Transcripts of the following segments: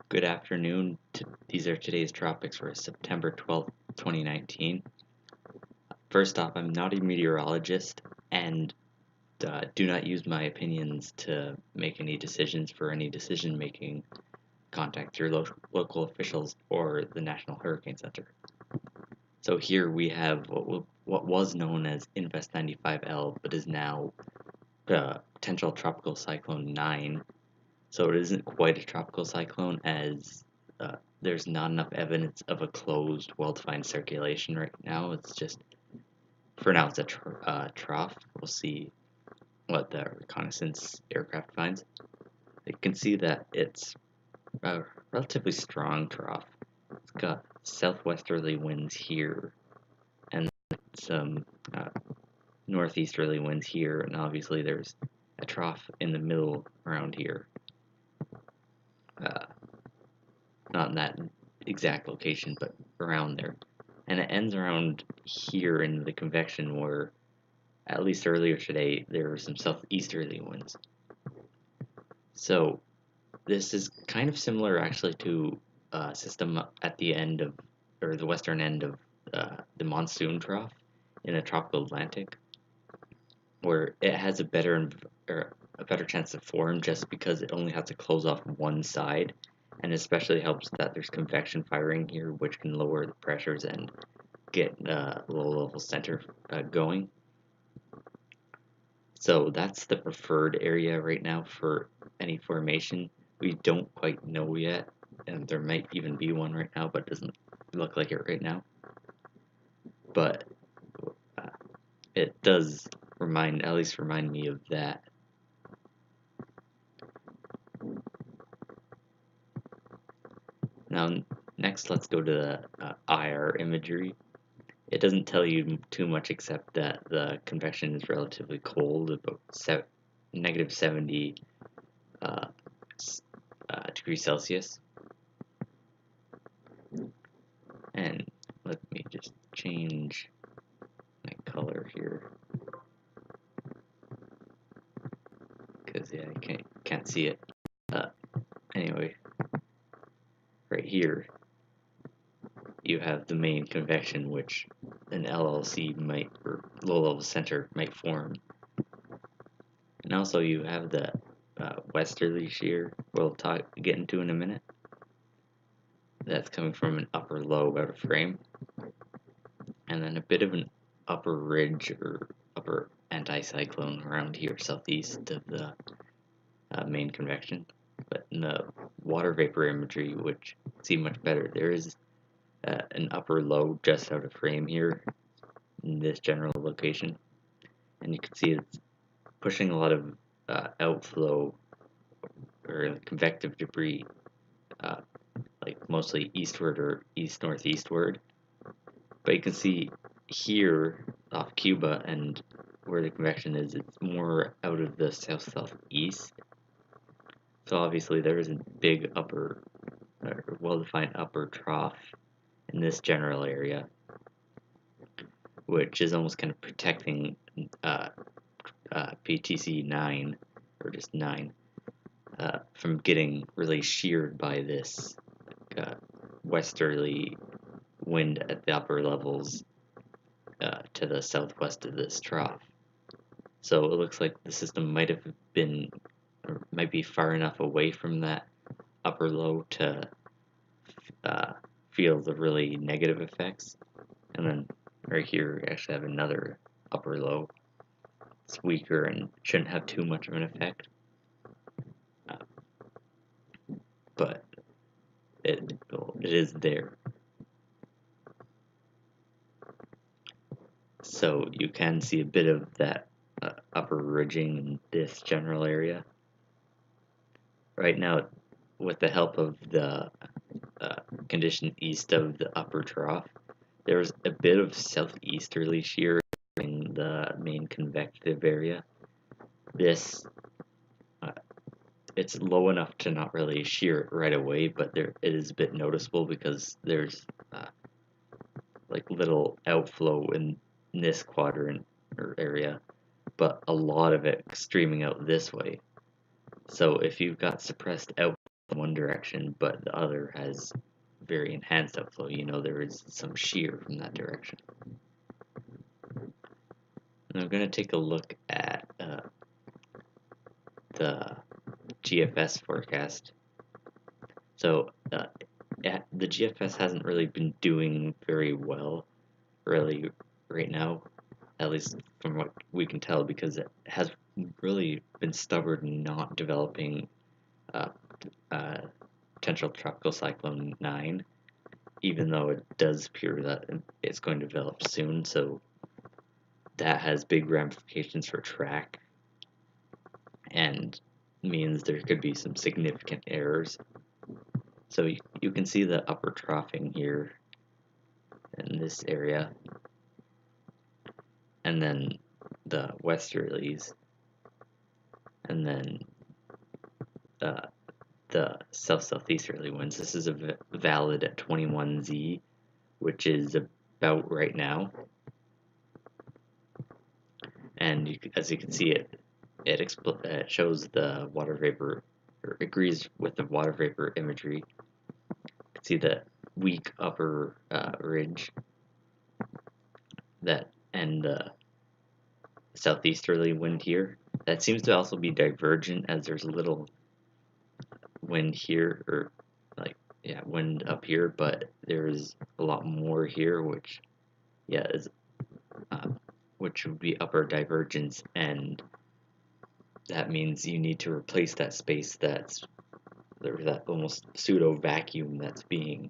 Good afternoon. These are today's tropics for September 12th, 2019. First off, I'm not a meteorologist and do not use my opinions to make any decisions for any decision-making. Contact your local officials or the National Hurricane Center. So here we have what was known as Invest 95L, but is now potential tropical cyclone 9. So it isn't quite a tropical cyclone as there's not enough evidence of a closed, well-defined circulation right now. It's just, for now, it's a trough. We'll see what the reconnaissance aircraft finds. You can see that it's a relatively strong trough. It's got southwesterly winds here and some northeasterly winds here, and obviously there's a trough in the middle around here. Not in that exact location, but around there. And it ends around here in the convection where, at least earlier today, there were some southeasterly winds. So this is kind of similar actually to a system at the end of, or the western end of the monsoon trough in the tropical Atlantic, where it has a better chance to form just because it only has to close off one side. And especially helps that there's convection firing here, which can lower the pressures and get low-level center going. So that's the preferred area right now for any formation. We don't quite know yet, and there might even be one right now, but it doesn't look like it right now. But it does at least remind me of that. Now, next let's go to the Eyre Imagery. It doesn't tell you too much except that the convection is relatively cold, about negative 70 degrees Celsius. And let me just change my color here, because yeah, I can't see it. Anyway, right here you have the main convection, which an LLC might, or low-level center, might form. And also you have the westerly shear we'll get into in a minute. That's coming from an upper low out of frame. And then a bit of an upper ridge or upper anticyclone around here southeast of the main convection. But in the water vapor imagery, which see much better, there is an upper low just out of frame here in this general location, and you can see it's pushing a lot of outflow or convective debris, like mostly eastward or east-northeastward. But you can see here off Cuba and where the convection is, it's more out of the south-southeast. So obviously there is a big upper, well-defined upper trough in this general area, which is almost kind of protecting PTC 9, or just 9, from getting really sheared by this westerly wind at the upper levels to the southwest of this trough. So it looks like the system might have been, or might be far enough away from that upper low to feel the really negative effects. And then right here we actually have another upper low. It's weaker and shouldn't have too much of an effect. But it is there. So you can see a bit of that upper ridging in this general area. Right now, with the help of the condition east of the upper trough, there's a bit of southeasterly shear in the main convective area. This it's low enough to not really shear it right away, but it is a bit noticeable because there's like little outflow in this quadrant or area, but a lot of it streaming out this way. So if you've got suppressed outflow in one direction, but the other has very enhanced outflow. You know, there is some shear from that direction. And I'm going to take a look at the Gfs forecast. So the GFS hasn't really been doing very well, really, right now, at least from what we can tell, because it has really been stubborn in not developing potential tropical cyclone 9, even though it does appear that it's going to develop soon. So that has big ramifications for track and means there could be some significant errors. So you can see the upper troughing here in this area, and then the westerlies, and then the south-southeasterly winds. This is valid at 21Z, which is about right now. And as you can see, it shows the water vapor, or agrees with the water vapor imagery. You can see the weak upper ridge and the southeasterly wind here. That seems to also be divergent, as there's a little wind here, or wind up here, but there's a lot more here, which is which would be upper divergence, and that means you need to replace that space that almost pseudo vacuum that's being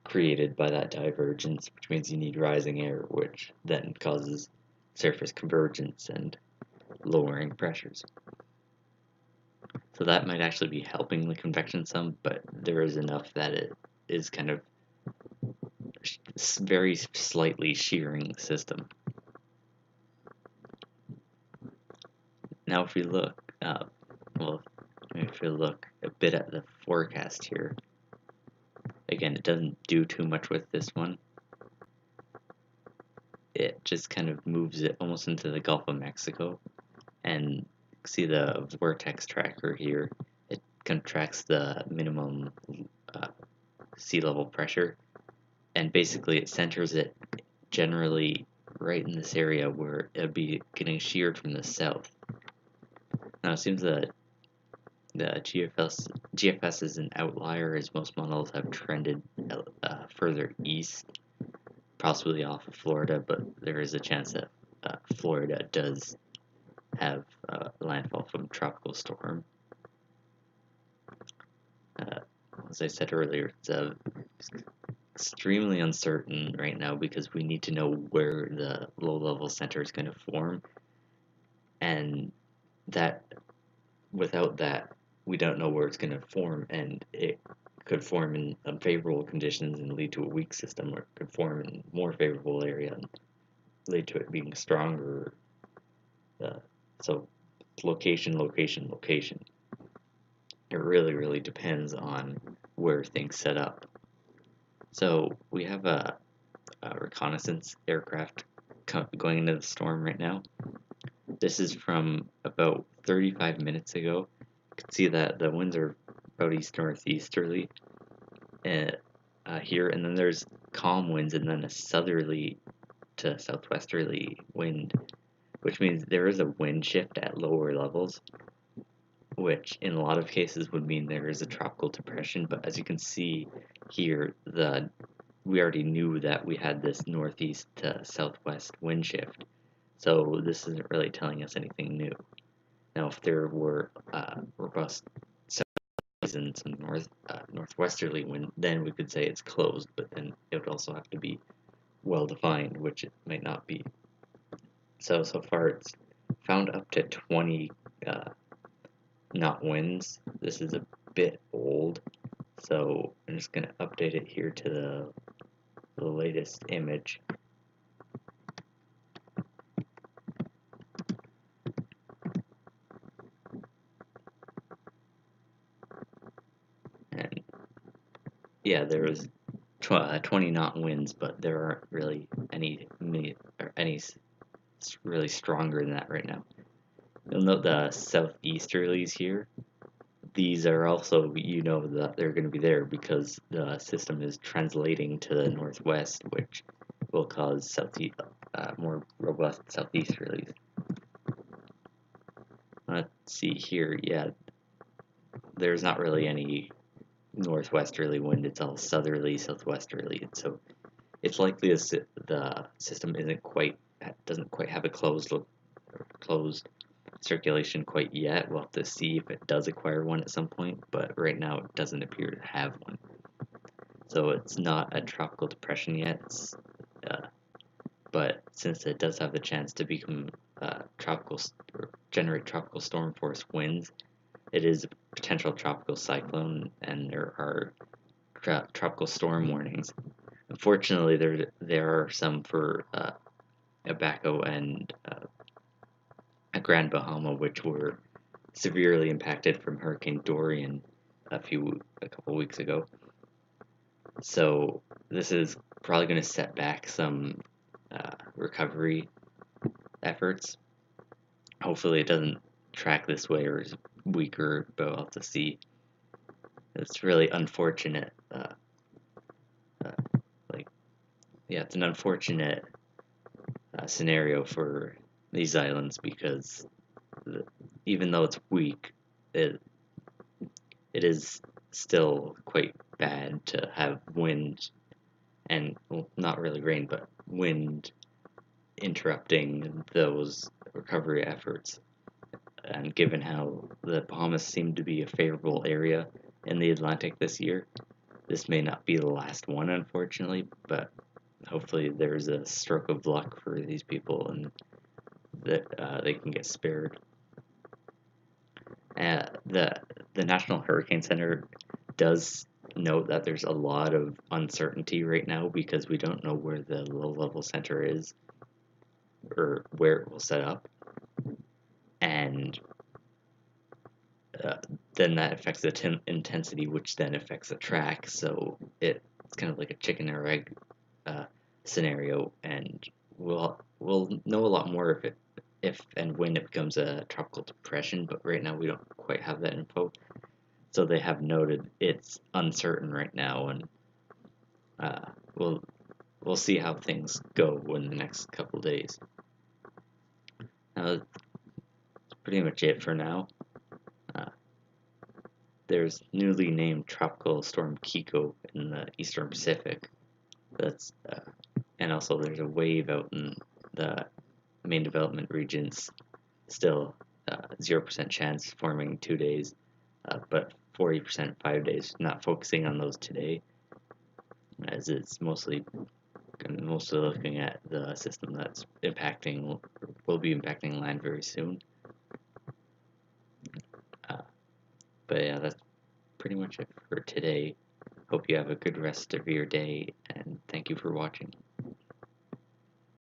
created by that divergence, which means you need rising air, which then causes surface convergence and lowering pressures. So that might actually be helping the convection some, but there is enough that it is kind of very slightly shearing the system. Now if we look, if we look a bit at the forecast here, again, it doesn't do too much with this one. It just kind of moves it almost into the Gulf of Mexico, and see the vortex tracker here. It contracts the minimum sea level pressure, and basically it centers it generally right in this area where it'll be getting sheared from the south. Now it seems that the GFS is an outlier, as most models have trended further east, possibly off of Florida, but there is a chance that Florida does have landfall from tropical storm. As I said earlier, it's extremely uncertain right now because we need to know where the low-level center is going to form, and that without that, we don't know where it's going to form, and it could form in unfavorable conditions and lead to a weak system, or it could form in more favorable area and lead to it being stronger. So location, location, location. It really, really depends on where things set up. So we have a reconnaissance aircraft going into the storm right now. This is from about 35 minutes ago. You can see that the winds are about east-northeasterly here, and then there's calm winds and then a southerly to southwesterly wind, which means there is a wind shift at lower levels, which in a lot of cases would mean there is a tropical depression. But as you can see here, we already knew that we had this northeast to southwest wind shift, so this isn't really telling us anything new. Now, if there were robust southerlies and some northwesterly wind, then we could say it's closed, but then it would also have to be well defined, which it might not be. So far it's found up to 20 knot winds. This is a bit old, so I'm just going to update it here to the latest image. And yeah, there was 20 knot winds, but there aren't really any really stronger than that right now. You'll note the southeasterlies here, these are also, you know, that they're going to be there because the system is translating to the northwest, which will cause more robust southeasterlies. Let's see here. Yeah, there's not really any northwesterly wind. It's all southerly, southwesterly. So it's likely the system doesn't quite have a closed circulation quite yet. We'll have to see if it does acquire one at some point, but right now it doesn't appear to have one. So it's not a tropical depression yet, but since it does have the chance to become generate tropical storm force winds, it is a potential tropical cyclone, and there are tropical storm warnings. Unfortunately, there are some for Abaco and a Grand Bahama, which were severely impacted from Hurricane Dorian a couple weeks ago. So this is probably going to set back some recovery efforts. Hopefully it doesn't track this way or is weaker, but we'll have to see. It's really unfortunate. It's an unfortunate scenario for these islands because even though it's weak, it is still quite bad to have wind and, well, not really rain, but wind interrupting those recovery efforts. And given how the Bahamas seem to be a favorable area in the Atlantic this year, this may not be the last one, unfortunately, but hopefully there's a stroke of luck for these people and that they can get spared. The National Hurricane Center does note that there's a lot of uncertainty right now because we don't know where the low-level center is or where it will set up, and then that affects the intensity, which then affects the track. So it's kind of like a chicken or egg scenario, and we'll know a lot more if and when it becomes a tropical depression, but right now we don't quite have that info. So they have noted it's uncertain right now, and we'll see how things go in the next couple days. That's pretty much it for now. There's newly named Tropical Storm Kiko in the Eastern Pacific. And also there's a wave out in the main development regions. Still 0% chance forming 2 days, but 40% 5 days. Not focusing on those today, as it's mostly looking at the system that's will be impacting land very soon. But yeah, that's pretty much it for today. Hope you have a good rest of your day, and thank you for watching.